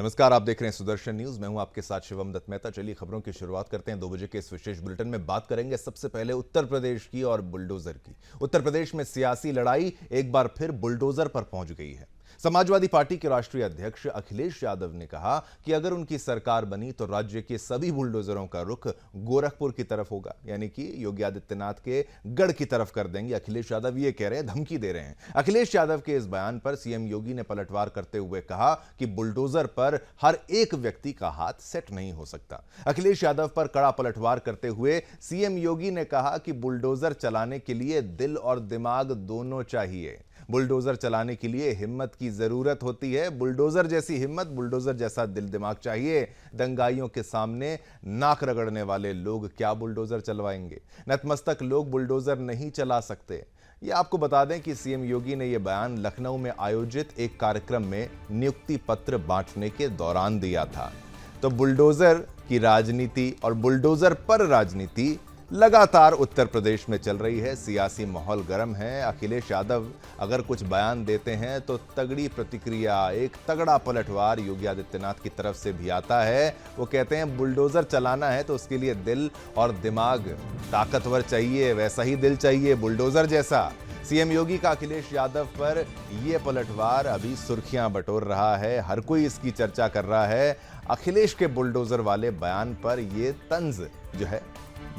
नमस्कार, आप देख रहे हैं सुदर्शन न्यूज। मैं हूं आपके साथ शिवम दत्त मेहता। चलिए खबरों की शुरुआत करते हैं। 2 बजे के इस विशेष बुलेटिन में बात करेंगे सबसे पहले उत्तर प्रदेश की और बुलडोजर की। उत्तर प्रदेश में सियासी लड़ाई एक बार फिर बुलडोजर पर पहुंच गई है। समाजवादी पार्टी के राष्ट्रीय अध्यक्ष अखिलेश यादव ने कहा कि अगर उनकी सरकार बनी तो राज्य के सभी बुलडोजरों का रुख गोरखपुर की तरफ होगा, यानी कि योगी आदित्यनाथ के गढ़ की तरफ कर देंगे। अखिलेश यादव ये कह रहे हैं, धमकी दे रहे हैं। अखिलेश यादव के इस बयान पर सीएम योगी ने पलटवार करते हुए कहा कि बुलडोजर पर हर एक व्यक्ति का हाथ सेट नहीं हो सकता। अखिलेश यादव पर कड़ा पलटवार करते हुए सीएम योगी ने कहा कि बुलडोजर चलाने के लिए दिल और दिमाग दोनों चाहिए। बुलडोजर चलाने के लिए हिम्मत की जरूरत होती है। बुलडोजर जैसी हिम्मत, बुलडोजर जैसा दिल दिमाग चाहिए। दंगाइयों के सामने नाक रगड़ने वाले लोग क्या बुलडोजर चलवाएंगे? नतमस्तक लोग बुलडोजर नहीं चला सकते। ये आपको बता दें कि सीएम योगी ने यह बयान लखनऊ में आयोजित एक कार्यक्रम में नियुक्ति पत्र बांटने के दौरान दिया था। तो बुलडोजर की राजनीति और बुलडोजर पर राजनीति लगातार उत्तर प्रदेश में चल रही है। सियासी माहौल गर्म है। अखिलेश यादव अगर कुछ बयान देते हैं तो तगड़ी प्रतिक्रिया, एक तगड़ा पलटवार योगी आदित्यनाथ की तरफ से भी आता है। वो कहते हैं बुलडोजर चलाना है तो उसके लिए दिल और दिमाग ताकतवर चाहिए, वैसा ही दिल चाहिए बुलडोजर जैसा। सीएम योगी का अखिलेश यादव पर यह पलटवार अभी सुर्खियां बटोर रहा है। हर कोई इसकी चर्चा कर रहा है। अखिलेश के बुलडोजर वाले बयान पर यह तंज जो है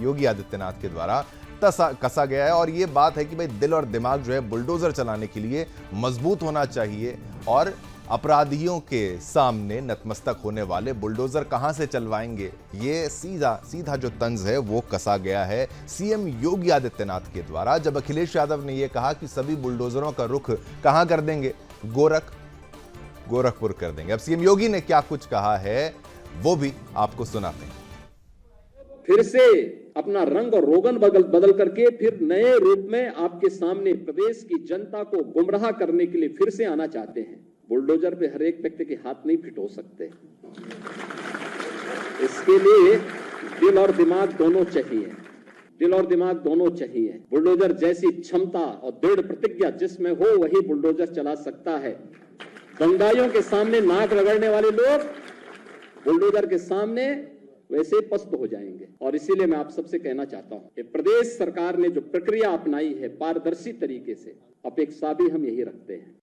योगी आदित्यनाथ के द्वारा कसा गया है। और यह बात है कि भाई दिल और दिमाग जो है बुलडोजर चलाने के लिए मजबूत होना चाहिए और अपराधियों के सामने नतमस्तक होने वाले बुलडोजर कहां से चलवाएंगे, ये सीधा जो तंज है वो कसा गया है सीएम योगी आदित्यनाथ के द्वारा। जब अखिलेश यादव ने यह कहा कि सभी बुलडोजरों का रुख कहां कर देंगे, गोरखपुर कर देंगे। अब सीएम योगी ने क्या कुछ कहा है वो भी आपको सुनाते हैं। फिर से अपना रंग और रोगन बदल करके फिर नए रूप में आपके सामने प्रदेश की जनता को गुमराह करने के लिए फिर से आना चाहते हैं। बुलडोजर पे हर एक व्यक्ति के हाथ नहीं फिट हो सकते। इसके लिए दिल और दिमाग दोनों चाहिए। दिल और दिमाग दोनों चाहिए। बुलडोजर जैसी क्षमता और दृढ़ प्रतिज्ञा जिसमें हो वही बुलडोजर चला सकता है। दंगाइयों के सामने नाक रगड़ने वाले लोग बुलडोजर के सामने वैसे पस्त हो जाएंगे। और इसीलिए मैं आप सबसे कहना चाहता हूं कि प्रदेश सरकार ने जो प्रक्रिया अपनाई है पारदर्शी तरीके से, अपेक्षा भी हम यही रखते हैं।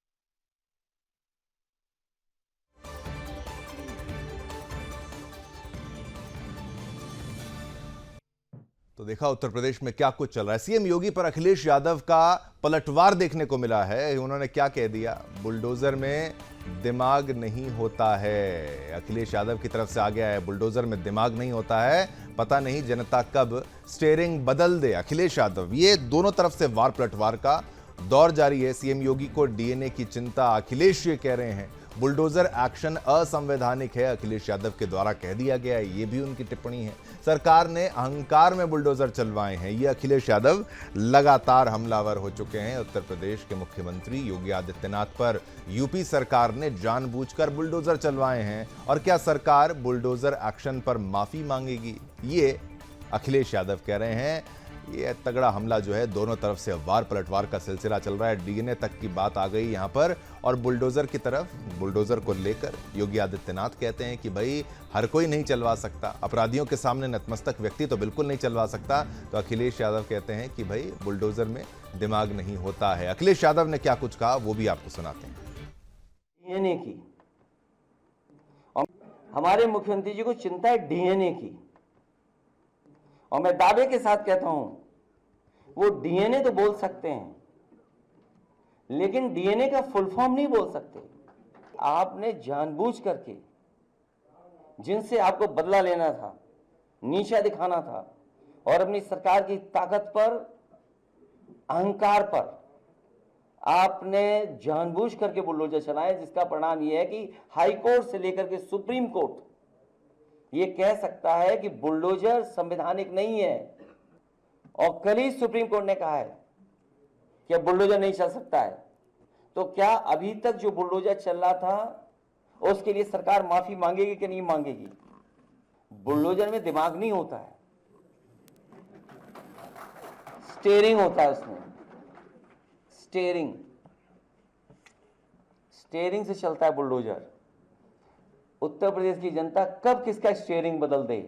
तो देखा उत्तर प्रदेश में क्या कुछ चल रहा है। सीएम योगी पर अखिलेश यादव का पलटवार देखने को मिला है। उन्होंने क्या कह दिया, बुलडोजर में दिमाग नहीं होता है। अखिलेश यादव की तरफ से आ गया है, बुलडोजर में दिमाग नहीं होता है। पता नहीं जनता कब स्टीयरिंग बदल दे। अखिलेश यादव, ये दोनों तरफ से वार पलटवार का दौर जारी है। सीएम योगी को डीएनए की चिंता, अखिलेश ये कह रहे हैं बुलडोजर एक्शन असंवैधानिक है, अखिलेश यादव के द्वारा कह दिया गया है। ये भी उनकी टिप्पणी है। सरकार ने अहंकार में बुलडोजर चलवाए हैं, ये अखिलेश यादव लगातार हमलावर हो चुके हैं। उत्तर प्रदेश के मुख्यमंत्री योगी आदित्यनाथ पर यूपी सरकार ने जानबूझकर बुलडोजर चलवाए हैं। और क्या सरकार बुलडोजर एक्शन पर माफी मांगेगी, ये अखिलेश यादव कह रहे हैं। ये तगड़ा हमला जो है, दोनों तरफ से वार पलटवार का सिलसिला चल रहा है। डीएनए तक की बात आ गई यहां पर। और बुलडोजर की तरफ, बुलडोजर को लेकर योगी आदित्यनाथ कहते हैं कि भाई हर कोई नहीं चलवा सकता, अपराधियों के सामने नतमस्तक व्यक्ति तो बिल्कुल नहीं चलवा सकता। तो अखिलेश यादव कहते हैं कि भाई बुलडोजर में दिमाग नहीं होता है। अखिलेश यादव ने क्या कुछ कहा वो भी आपको सुनाते हैं। डीएनए की, और हमारे मुख्यमंत्री जी को चिंता है डीएनए की, और मैं दावे के साथ कहता हूं वो डीएनए तो बोल सकते हैं लेकिन डीएनए का फुल फॉर्म नहीं बोल सकते। आपने जानबूझ करके जिनसे आपको बदला लेना था, नीचा दिखाना था और अपनी सरकार की ताकत पर, अहंकार पर आपने जानबूझ करके बुलडोजर चलाए, जिसका परिणाम यह है कि हाई कोर्ट से लेकर के सुप्रीम कोर्ट ये कह सकता है कि बुलडोजर संवैधानिक नहीं है। और कल ही सुप्रीम कोर्ट ने कहा है कि बुलडोजर नहीं चल सकता है। तो क्या अभी तक जो बुलडोजर चल रहा था उसके लिए सरकार माफी मांगेगी कि नहीं मांगेगी? बुलडोजर में दिमाग नहीं होता है, स्टीयरिंग होता है उसमें। स्टीयरिंग से चलता है बुलडोजर। उत्तर प्रदेश की जनता कब किसका स्टीयरिंग बदल दे।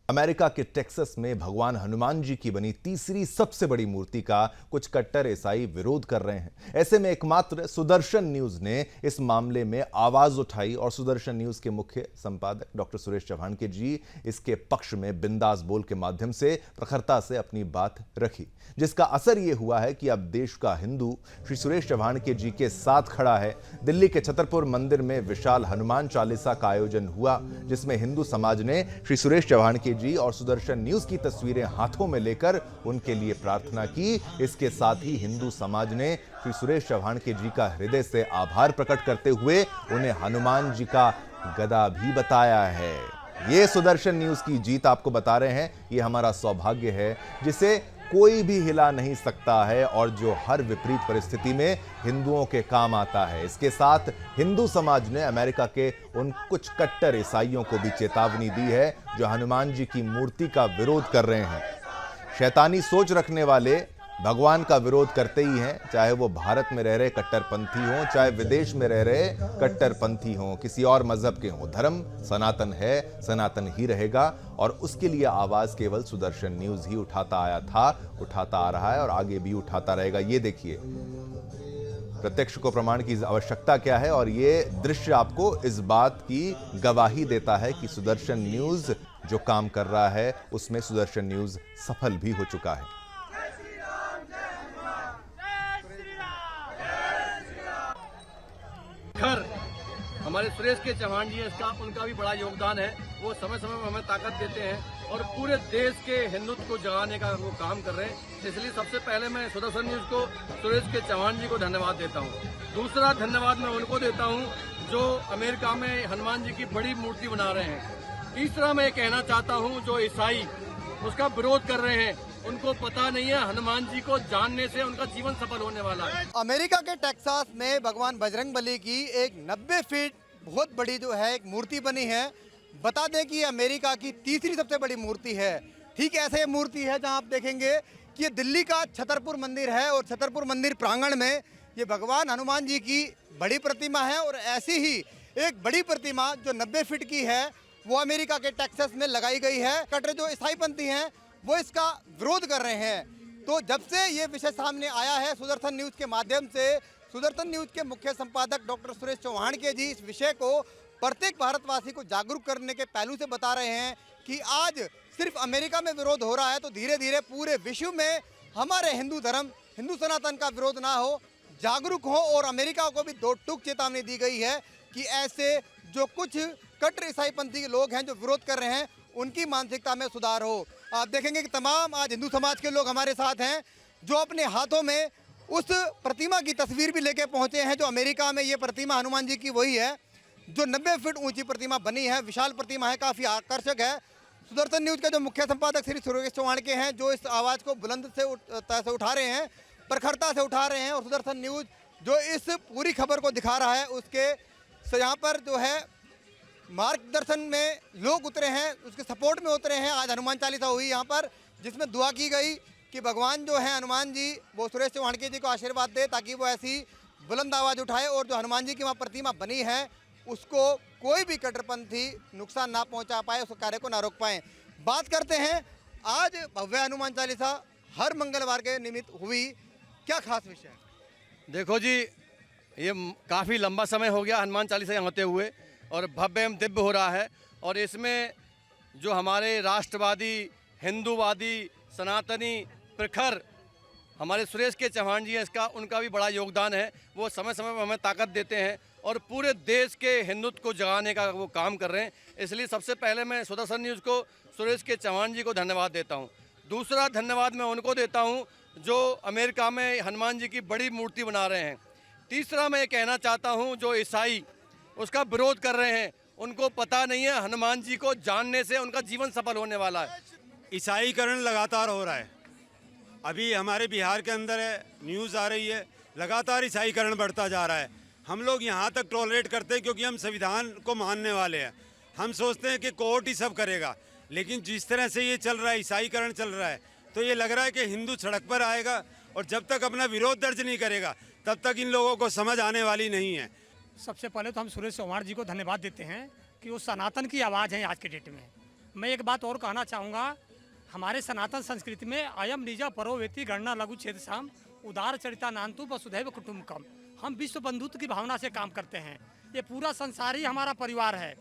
अमेरिका के टेक्सास में भगवान हनुमान जी की बनी तीसरी सबसे बड़ी मूर्ति का कुछ कट्टर ईसाई विरोध कर रहे हैं। ऐसे में एकमात्र सुदर्शन न्यूज ने इस मामले में आवाज उठाई और सुदर्शन न्यूज के मुख्य संपादक डॉक्टर सुरेश चव्हाणके जी इसके पक्ष में बिंदास बोल के माध्यम से प्रखरता से अपनी बात रखी, जिसका असर यह हुआ है कि अब देश का हिंदू श्री सुरेश चव्हाणके जी के साथ खड़ा है। दिल्ली के छतरपुर मंदिर में विशाल हनुमान चालीसा का आयोजन हुआ, जिसमें हिंदू समाज ने श्री सुरेश चव्हाणके जी और सुदर्शन न्यूज की तस्वीरें हाथों में लेकर उनके लिए प्रार्थना की। इसके साथ ही हिंदू समाज ने श्री सुरेश चव्हाणके जी का हृदय से आभार प्रकट करते हुए उन्हें हनुमान जी का गदा भी बताया है। ये सुदर्शन न्यूज की जीत आपको बता रहे हैं, ये हमारा सौभाग्य है जिसे कोई भी हिला नहीं सकता है और जो हर विपरीत परिस्थिति में हिंदुओं के काम आता है। इसके साथ हिंदू समाज ने अमेरिका के उन कुछ कट्टर ईसाइयों को भी चेतावनी दी है जो हनुमान जी की मूर्ति का विरोध कर रहे हैं। शैतानी सोच रखने वाले भगवान का विरोध करते ही हैं, चाहे वो भारत में रह रहे कट्टरपंथी हों, चाहे विदेश में रह रहे कट्टरपंथी हों, किसी और मजहब के हों। धर्म सनातन है, सनातन ही रहेगा और उसके लिए आवाज केवल सुदर्शन न्यूज ही उठाता आया था, उठाता आ रहा है और आगे भी उठाता रहेगा। ये देखिए प्रत्यक्ष को प्रमाण की आवश्यकता क्या है और ये दृश्य आपको इस बात की गवाही देता है कि सुदर्शन न्यूज जो काम कर रहा है उसमें सुदर्शन न्यूज सफल भी हो चुका है। हमारे सुरेश के चव्हाण जी इसका उनका भी बड़ा योगदान है। वो समय समय में हमें ताकत देते हैं और पूरे देश के हिंदुत्व को जगाने का वो काम कर रहे हैं। इसलिए सबसे पहले मैं सुदर्शन न्यूज को सुरेश के चव्हाण जी को धन्यवाद देता हूँ। दूसरा धन्यवाद मैं उनको देता हूँ जो अमेरिका में हनुमान जी की बड़ी मूर्ति बना रहे हैं। तीसरा मैं कहना चाहता हूँ जो ईसाई उसका विरोध कर रहे हैं, उनको पता नहीं है हनुमान जी को जानने से उनका जीवन सफल होने वाला है। अमेरिका के टेक्सास में भगवान बजरंगबली की एक 90 फीट बहुत बड़ी जो है एक मूर्ति बनी है। बता दें कि ये अमेरिका की तीसरी सबसे बड़ी मूर्ति है। ठीक ऐसे मूर्ति है जहां आप देखेंगे कि ये दिल्ली का छतरपुर मंदिर है और छतरपुर मंदिर प्रांगण में ये भगवान हनुमान जी की बड़ी प्रतिमा है और ऐसी ही एक बड़ी प्रतिमा जो 90 फीट की है वो अमेरिका के टेक्सास में लगाई गई है। कट्टर जो ईसाईपंथी हैं वो इसका विरोध कर रहे हैं। तो जब से ये विषय सामने आया है सुदर्शन न्यूज के माध्यम से, सुदर्शन न्यूज के मुख्य संपादक डॉक्टर सुरेश चव्हाणके जी इस विषय को प्रत्येक भारतवासी को जागरूक करने के पहलू से बता रहे हैं कि आज सिर्फ अमेरिका में विरोध हो रहा है तो धीरे धीरे पूरे विश्व में हमारे हिंदू धर्म, हिंदू सनातन का विरोध ना हो, जागरूक हो। और अमेरिका को भी दो टूक चेतावनी दी गई है कि ऐसे जो कुछ कट्टर ईसाईपंथी लोग हैं जो विरोध कर रहे हैं उनकी मानसिकता में सुधार हो। आप देखेंगे कि तमाम आज हिंदू समाज के लोग हमारे साथ हैं जो अपने हाथों में उस प्रतिमा की तस्वीर भी लेके पहुंचे हैं जो अमेरिका में ये प्रतिमा हनुमान जी की वही है जो 90 फीट ऊंची प्रतिमा बनी है। विशाल प्रतिमा है, काफ़ी आकर्षक है। सुदर्शन न्यूज के जो मुख्य संपादक श्री सुरेश चव्हाणके हैं जो इस आवाज़ को बुलंद से उठा रहे हैं, प्रखरता से उठा रहे हैं और सुदर्शन न्यूज जो इस पूरी खबर को दिखा रहा है उसके यहाँ पर जो है मार्गदर्शन में लोग उतरे हैं, उसके सपोर्ट में उतरे हैं। आज हनुमान चालीसा हुई यहाँ पर जिसमें दुआ की गई कि भगवान जो है हनुमान जी वो सुरेश चव्हाणके जी को आशीर्वाद दे ताकि वो ऐसी बुलंद आवाज़ उठाए और जो हनुमान जी की वहाँ प्रतिमा बनी है उसको कोई भी कट्टरपंथी नुकसान ना पहुँचा पाए, उस कार्य को ना रोक पाए। बात करते हैं आज भव्य हनुमान चालीसा हर मंगलवार के निमित्त हुई, क्या खास विषय है? देखो जी, ये काफ़ी लंबा समय हो गया हनुमान चालीसा यहाँ होते हुए और भव्य एवं दिव्य हो रहा है। और इसमें जो हमारे राष्ट्रवादी, हिंदूवादी, सनातनी प्रखर हमारे सुरेश के चव्हाण जी हैं इसका उनका भी बड़ा योगदान है। वो समय समय में हमें ताकत देते हैं और पूरे देश के हिंदुत्व को जगाने का वो काम कर रहे हैं। इसलिए सबसे पहले मैं सुदर्शन न्यूज़ को सुरेश के चव्हाण जी को धन्यवाद देता हूँ। दूसरा धन्यवाद मैं उनको देता हूँ जो अमेरिका में हनुमान जी की बड़ी मूर्ति बना रहे हैं। तीसरा मैं कहना चाहता हूँ जो ईसाई उसका विरोध कर रहे हैं, उनको पता नहीं है हनुमान जी को जानने से उनका जीवन सफल होने वाला है। ईसाईकरण लगातार हो रहा है। अभी हमारे बिहार के अंदर है, न्यूज़ आ रही है, लगातार ईसाईकरण बढ़ता जा रहा है। हम लोग यहाँ तक टॉलरेट करते हैं क्योंकि हम संविधान को मानने वाले हैं। हम सोचते हैं कि कोर्ट ही सब करेगा, लेकिन जिस तरह से ये चल रहा है, ईसाईकरण चल रहा है, तो ये लग रहा है कि हिंदू सड़क पर आएगा और जब तक अपना विरोध दर्ज नहीं करेगा तब तक इन लोगों को समझ आने वाली नहीं है। सबसे पहले तो हम सुरेश चव्हाण जी को धन्यवाद देते हैं कि वो सनातन की आवाज़ है आज के डेट में। मैं एक बात और कहना चाहूँगा, हमारे सनातन संस्कृति में अयम निज परो वेति गणना लघु छेद शाम उदार चरिता नान्तु वसुधैव कुटुम्बकम। हम विश्व बंधुत्व की भावना से काम करते हैं। ये पूरा संसार ही हमारा परिवार है।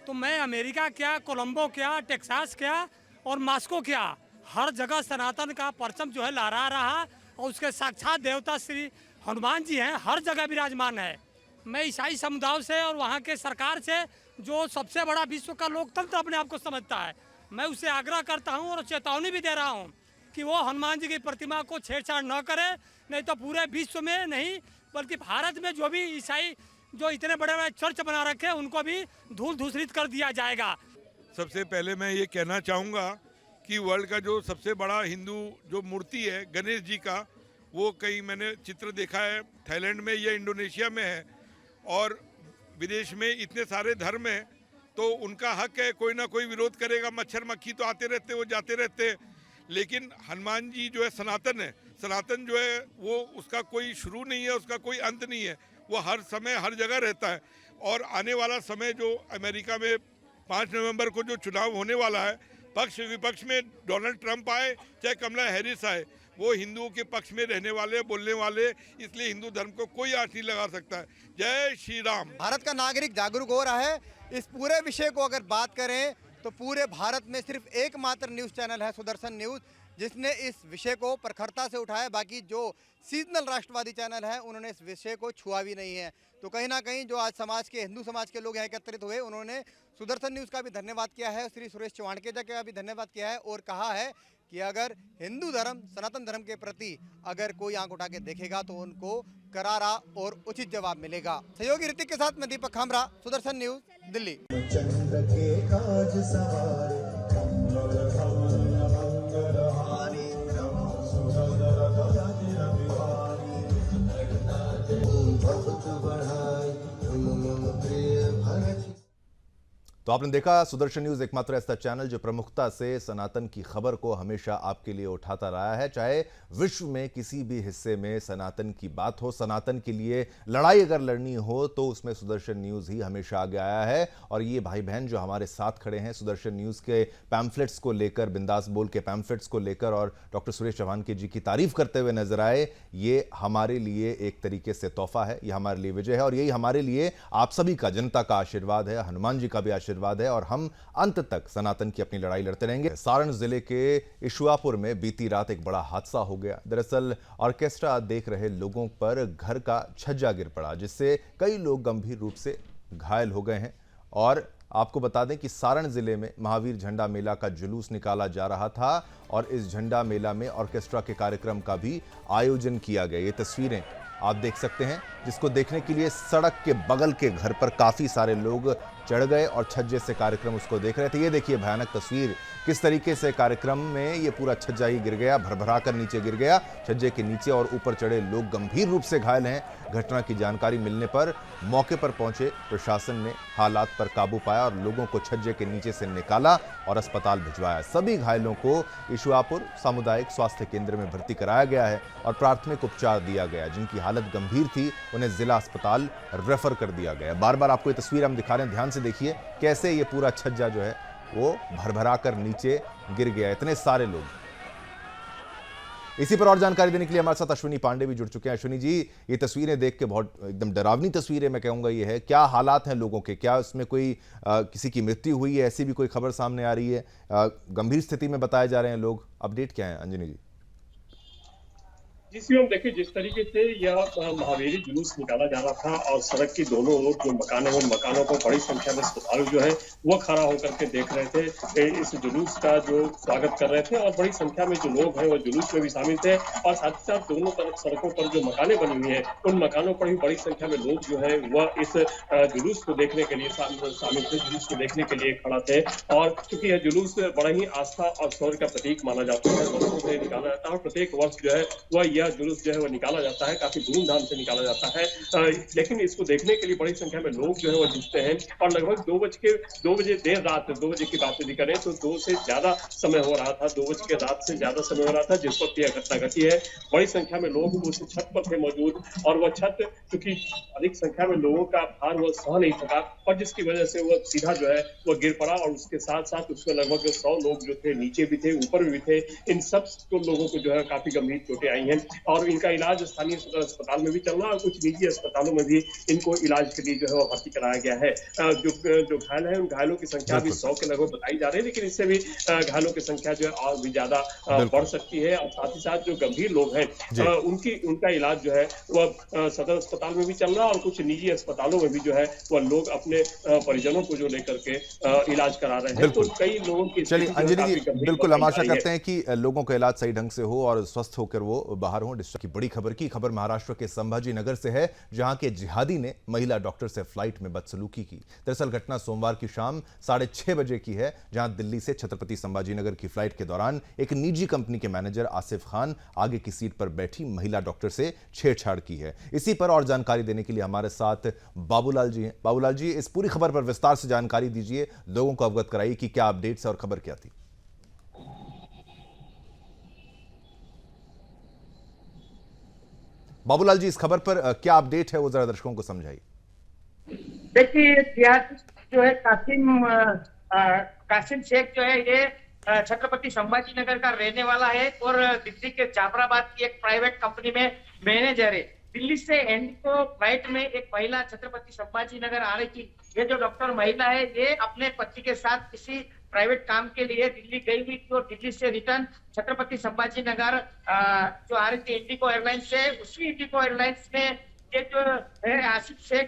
तो मैं अमेरिका क्या, कोलंबो क्या, टेक्सास क्या और मॉस्को क्या, हर जगह सनातन का परचम जो है लहरा रहा और उसके साक्षात देवता श्री हनुमान जी हैं, हर जगह विराजमान है। मैं ईसाई समुदाय से और वहाँ के सरकार से, जो सबसे बड़ा विश्व का लोकतंत्र अपने आप को समझता है, मैं उसे आग्रह करता हूँ और चेतावनी भी दे रहा हूँ कि वो हनुमान जी की प्रतिमा को छेड़छाड़ न करे, नहीं तो पूरे विश्व में नहीं बल्कि भारत में जो भी ईसाई जो इतने बड़े बड़े चर्च बना रखे हैं उनको भी धूल धूसरित कर दिया जाएगा। सबसे पहले मैं ये कहना चाहूँगा कि वर्ल्ड का जो सबसे बड़ा हिंदू जो मूर्ति है गणेश जी का, वो कहीं मैंने चित्र देखा है थाईलैंड में या इंडोनेशिया में है। और विदेश में इतने सारे धर्म हैं तो उनका हक है, कोई ना कोई विरोध करेगा। मच्छर मक्खी तो आते रहते, वो जाते रहते। लेकिन हनुमान जी जो है सनातन है, सनातन जो है वो उसका कोई शुरू नहीं है, उसका कोई अंत नहीं है, वो हर समय हर जगह रहता है। और आने वाला समय जो अमेरिका में 5 नवंबर को जो चुनाव होने वाला है, पक्ष विपक्ष में डोनाल्ड ट्रंप आए चाहे कमला हैरिस आए, वो हिंदुओं के पक्ष में रहने वाले, बोलने वाले, इसलिए हिंदू धर्म को कोई आँच नहीं लगा सकता है। जय श्री राम। भारत का नागरिक जागरूक हो रहा है। इस पूरे विषय को अगर बात करें तो पूरे भारत में सिर्फ एकमात्र न्यूज़ चैनल है सुदर्शन न्यूज़, जिसने इस विषय को प्रखरता से उठाया। बाकी जो सीजनल राष्ट्रवादी चैनल हैं उन्होंने इस विषय को छुआ भी नहीं है। तो कहीं ना कहीं जो आज समाज के, हिंदू समाज के लोग यहाँ एकत्रित हुए, उन्होंने सुदर्शन न्यूज़ का भी धन्यवाद किया है, श्री सुरेश चौहानकेजा का भी धन्यवाद किया है और कहा है कि अगर हिंदू धर्म, सनातन धर्म के प्रति अगर कोई आंख उठा के देखेगा तो उनको करारा और उचित जवाब मिलेगा। सहयोगी ऋतिक के साथ मैं दीपक खामरा, सुदर्शन न्यूज़, दिल्ली। चंद्र के काज सवारे तो आपने देखा सुदर्शन न्यूज एकमात्र ऐसा चैनल जो प्रमुखता से सनातन की खबर को हमेशा आपके लिए उठाता रहा है। चाहे विश्व में किसी भी हिस्से में सनातन की बात हो, सनातन के लिए लड़ाई अगर लड़नी हो तो उसमें सुदर्शन न्यूज ही हमेशा आगे आया है। और ये भाई बहन जो हमारे साथ खड़े हैं सुदर्शन न्यूज के पैम्फलेट्स को लेकर, बिंदास बोल के पैम्फलेट्स को लेकर और डॉक्टर सुरेश चौहानके जी की तारीफ करते हुए नजर आए, ये हमारे लिए एक तरीके से तोहफा है, ये हमारे लिए विजय है और यही हमारे लिए आप सभी का, जनता का आशीर्वाद है, हनुमान जी का भी आशीर्वाद है और हम अंत तक सनातन की अपनी लड़ाई लड़ते रहेंगे। सारण जिले के इशुआपुर में बीती रात एक बड़ा हादसा हो गया। दरअसल ऑर्केस्ट्रा देख रहे लोगों पर घर का छज्जा गिर पड़ा, जिससे कई लोग गंभीर रूप से घायल हो गए हैं। और आपको बता दें कि सारण जिले में महावीर झंडा मेला का जुलूस निकाला जा रहा था और इस झंडा मेला में ऑर्केस्ट्रा के कार्यक्रम का भी आयोजन किया गया। ये तस्वीरें आप देख सकते हैं, जिसको देखने के लिए सड़क के बगल के घर पर काफी सारे लोग चढ़ गए और छज्जे से कार्यक्रम उसको देख रहे थे। ये देखिए भयानक तस्वीर, किस तरीके से कार्यक्रम में ये पूरा छज्जा ही गिर गया, भरभरा कर नीचे गिर गया। छज्जे के नीचे और ऊपर चढ़े लोग गंभीर रूप से घायल हैं। घटना की जानकारी मिलने पर मौके पर पहुंचे प्रशासन ने हालात पर काबू पाया और लोगों को छज्जे के नीचे से निकाला और अस्पताल भिजवाया। सभी घायलों को इशुआपुर सामुदायिक स्वास्थ्य केंद्र में भर्ती कराया गया है और प्राथमिक उपचार दिया गया। जिनकी हालत गंभीर थी उन्हें जिला अस्पताल रेफर कर दिया गया। बार बार आपको ये तस्वीर हम दिखा रहे हैं, ध्यान से देखिए कैसे ये पूरा छज्जा जो है वो भरभरा कर नीचे गिर गया। इतने सारे लोग। इसी पर और जानकारी देने के लिए हमारे साथ अश्विनी पांडे भी जुड़ चुके हैं। अश्विनी जी, ये तस्वीरें देख के बहुत एकदम डरावनी तस्वीरें मैं कहूंगा ये है, क्या हालात हैं लोगों के? क्या इसमें कोई किसी की मृत्यु हुई है, ऐसी भी कोई खबर सामने आ रही है? गंभीर स्थिति में बताए जा रहे हैं लोग, अपडेट क्या है अंजनी जी? जिस हम देखिए जिस तरीके से यह महावीरी जुलूस निकाला जा रहा था और सड़क की दोनों ओर जो मकान है वो मकानों को बड़ी संख्या में श्रद्धालु जो है वो खड़ा होकर के देख रहे थे, इस जुलूस का जो स्वागत कर रहे थे और बड़ी संख्या में जो लोग हैं वो जुलूस में भी शामिल थे। और साथ ही साथ दोनों तरफ सड़कों पर जो मकानें बनी हुई है उन मकानों पर भी बड़ी संख्या में लोग जो है वह इस जुलूस को देखने के लिए शामिल थे, जुलूस को देखने के लिए खड़ा थे। और चूंकि यह जुलूस बड़ा ही आस्था और शौर्य का प्रतीक माना जाता है, वर्षों से निकाला जाता है और प्रत्येक वर्ष जो है वह यह जुलूस जो है वो निकाला जाता है, काफी धूमधाम से निकाला जाता है। लेकिन इसको देखने के लिए बड़ी संख्या में लोग जो है वो जुटते हैं और लगभग 2 बजे देर रात 2 बजे की बात यदि करें तो 2 से ज्यादा समय हो रहा था, 2 बजे के रात से ज्यादा समय हो रहा था जिस वक्त यह घटना घटी है। बड़ी संख्या में लोग उस छत पर थे मौजूद और वह छत चूंकि अधिक संख्या में लोगों का भार वो सह नहीं सका और जिसकी वजह से वो सीधा जो है वो गिर पड़ा और उसके साथ साथ उसमें लगभग 100 लोग जो थे नीचे भी थे, ऊपर भी थे। इन सब लोगों को जो है काफी गंभीर चोटें आई हैं और इनका इलाज स्थानीय सदर अस्पताल में भी चल रहा है और कुछ निजी अस्पतालों में भी इनको इलाज के लिए जो है वो भर्ती कराया गया है। जो घायल है उन घायलों की संख्या भी 100 के लगभग बताई जा रही है, लेकिन इससे भी घायलों की संख्या जो है और भी ज्यादा बढ़ सकती है और साथ ही साथ जो गंभीर लोग हैं उनका इलाज जो है वह सदर अस्पताल में भी चल रहा है और कुछ निजी अस्पतालों में भी जो है वह लोग अपने परिजनों को जो लेकर के इलाज करा रहे हैं। तो कई लोगों की चलिए अंजलि जी, बिल्कुल हम आशा करते हैं कि लोगों का इलाज सही ढंग से हो और स्वस्थ होकर वो बाहर हों। डिस्ट्रिक्ट की बड़ी खबर महाराष्ट्र के संभाजी नगर से है, जहां के जिहादी ने महिला डॉक्टर से फ्लाइट में बदसलूकी की। दरअसल घटना सोमवार की शाम 6:30 बजे की है, जहां दिल्ली से छत्रपति संभाजी नगर की फ्लाइट के दौरान एक निजी कंपनी के मैनेजर आसिफ खान आगे की सीट पर बैठी महिला डॉक्टर से छेड़छाड़ की है। इसी पर और जानकारी देने के लिए हमारे साथ बाबूलाल जी हैं। बाबूलाल जी, इस पूरी खबर पर विस्तार से जानकारी दीजिए, लोगों को अवगत कराइए कि क्या अपडेट्स और खबर क्या थी। बाबूलाल जी, इस खबर पर क्या अपडेट है वो जरा दर्शकों को समझाइए। देखिए, जो है कासिम शेख जो है ये छत्रपति संभाजी नगर का रहने वाला है और दिल्ली के जाफराबाद की एक प्राइवेट कंपनी में मैनेजर है। दिल्ली से इंडिगो फ्लाइट में एक महिला छत्रपति संभाजी नगर आ रही थी। ये जो डॉक्टर महिला है ये अपने पति के साथ किसी प्राइवेट काम के लिए दिल्ली गई हुई थी और दिल्ली से रिटर्न छत्रपति संभाजी नगर जो आ रही थी इंडिगो एयरलाइंस से। उसी इंडिगो एयरलाइंस में ये जो है आसिफ शेख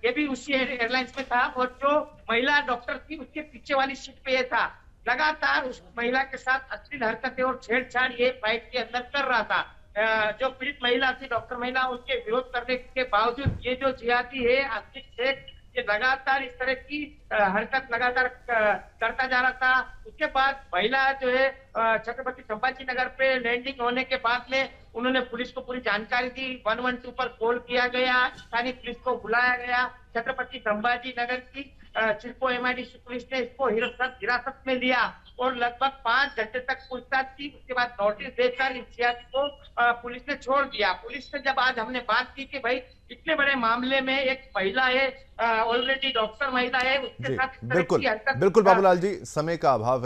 ये भी उसी एयरलाइंस में था और जो महिला डॉक्टर थी उसके पीछे वाली सीट पे ये था। लगातार उस महिला के साथ अश्लील हरकतें और छेड़छाड़ ये फ्लाइट के अंदर कर रहा था। जो पीड़ित महिला थी, डॉक्टर महिला, उनके विरोध करने के बावजूद ये जो जिहादी है आसिफ शेख ये लगातार इस तरह की हरकत लगातार करता जा रहा था। उसके बाद महिला जो है छत्रपति संभाजी नगर पे लैंडिंग होने के बाद में उन्होंने पुलिस को पूरी जानकारी दी। 112 पर कॉल किया गया, स्थानीय पुलिस को बुलाया गया। छत्रपति संभाजी नगर की चिल्को MIDC पुलिस ने इसको हिरासत में लिया और लगभग 5 घंटे तक पूछताछ की। उसके बाद नोटिस देकर इस जिहादी को पुलिस ने छोड़ दिया। पुलिस से जब आज हमने बात की कि भाई इतने बड़े मामले में एक महिला है, ऑलरेडी डॉक्टर महिला है, उसके साथ बिल्कुल बाबूलाल जी, समय का अभाव है।